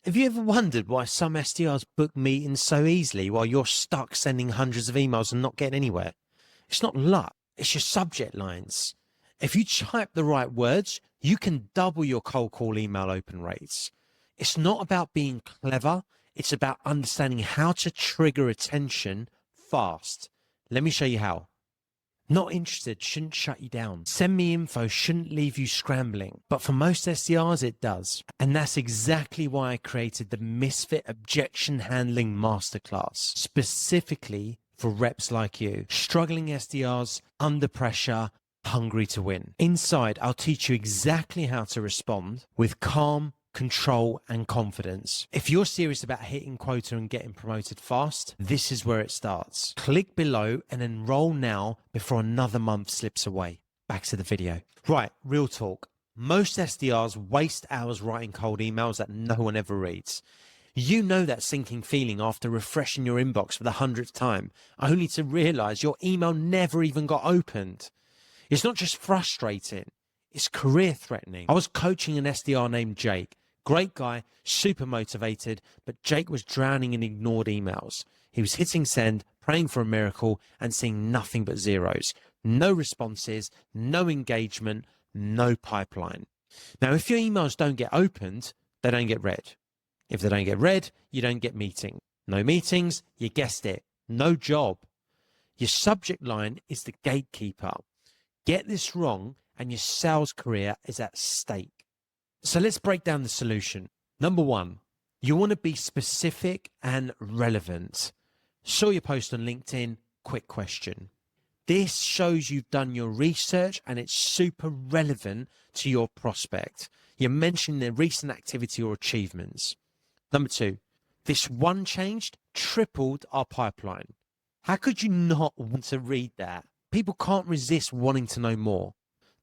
Have you ever wondered why some SDRs book meetings so easily while you're stuck sending hundreds of emails and not getting anywhere? It's not luck, it's your subject lines. If you type the right words, you can double your cold call email open rates. It's not about being clever, it's about understanding how to trigger attention fast. Let me show you how. Not interested shouldn't shut you down. Send me info shouldn't leave you scrambling. But for most SDRs, it does. And that's exactly why I created the Misfit Objection Handling Masterclass, specifically for reps like you, struggling SDRs, under pressure, hungry to win. Inside, I'll teach you exactly how to respond with calm, control, and confidence. If you're serious about hitting quota and getting promoted fast, this is where it starts. Click below and enroll now before another month slips away. Back to the video. Right, real talk. Most SDRs waste hours writing cold emails that no one ever reads. You know that sinking feeling after refreshing your inbox for the 100th time, only to realize your email never even got opened. It's not just frustrating, it's career threatening. I was coaching an SDR named Jake. Great guy, super motivated, but Jake was drowning in ignored emails. He was hitting send, praying for a miracle, and seeing nothing but zeros. No responses, no engagement, no pipeline. Now, if your emails don't get opened, they don't get read. If they don't get read, you don't get meeting. No meetings, you guessed it, no job. Your subject line is the gatekeeper. Get this wrong, and your sales career is at stake. So let's break down the solution. Number one, you want to be specific and relevant. Saw your post on LinkedIn, quick question. This shows you've done your research and it's super relevant to your prospect. You're mentioning their recent activity or achievements. Number two, this one changed tripled our pipeline. How could you not want to read that? People can't resist wanting to know more.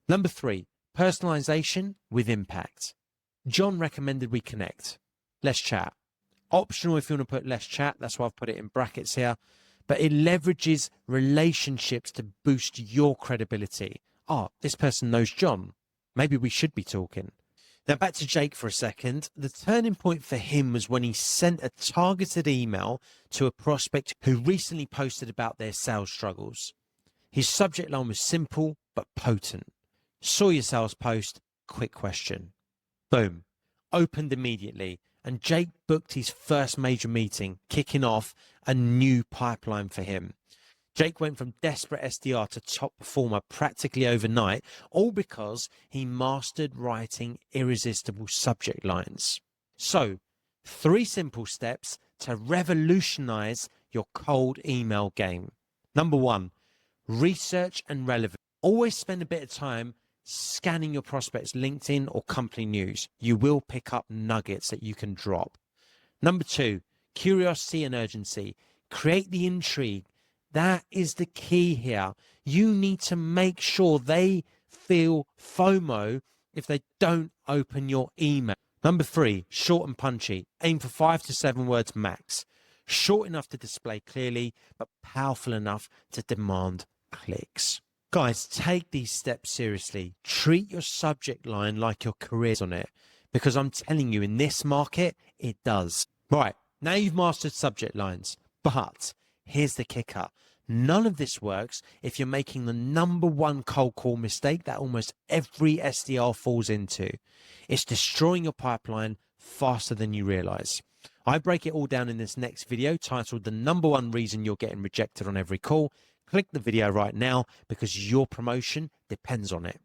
Number three, personalization with impact. John recommended we connect. Let's chat. Optional if you want to put let's chat. That's why I've put it in brackets here. But it leverages relationships to boost your credibility. Oh, this person knows John. Maybe we should be talking. Now back to Jake for a second. The turning point for him was when he sent a targeted email to a prospect who recently posted about their sales struggles. His subject line was simple but potent. Saw your sales post, quick question. Boom, opened immediately, and Jake booked his first major meeting, kicking off a new pipeline for him. Jake went from desperate SDR to top performer practically overnight, all because he mastered writing irresistible subject lines. So, 3 simple steps to revolutionize your cold email game. Number 1, research and relevance. Always spend a bit of time scanning your prospects' LinkedIn or company news. You will pick up nuggets that you can drop. Number 2, curiosity and urgency. Create the intrigue. That is the key here. You need to make sure they feel FOMO if they don't open your email. Number 3, short and punchy. Aim for 5 to 7 words max. Short enough to display clearly, but powerful enough to demand clicks. Guys, take these steps seriously. Treat your subject line like your career's on it, because I'm telling you, in this market, it does. Right, now you've mastered subject lines, but here's the kicker. None of this works if you're making the number 1 cold call mistake that almost every SDR falls into. It's destroying your pipeline faster than you realize. I break it all down in this next video titled The Number 1 Reason You're Getting Rejected on Every Call. Click the video right now because your promotion depends on it.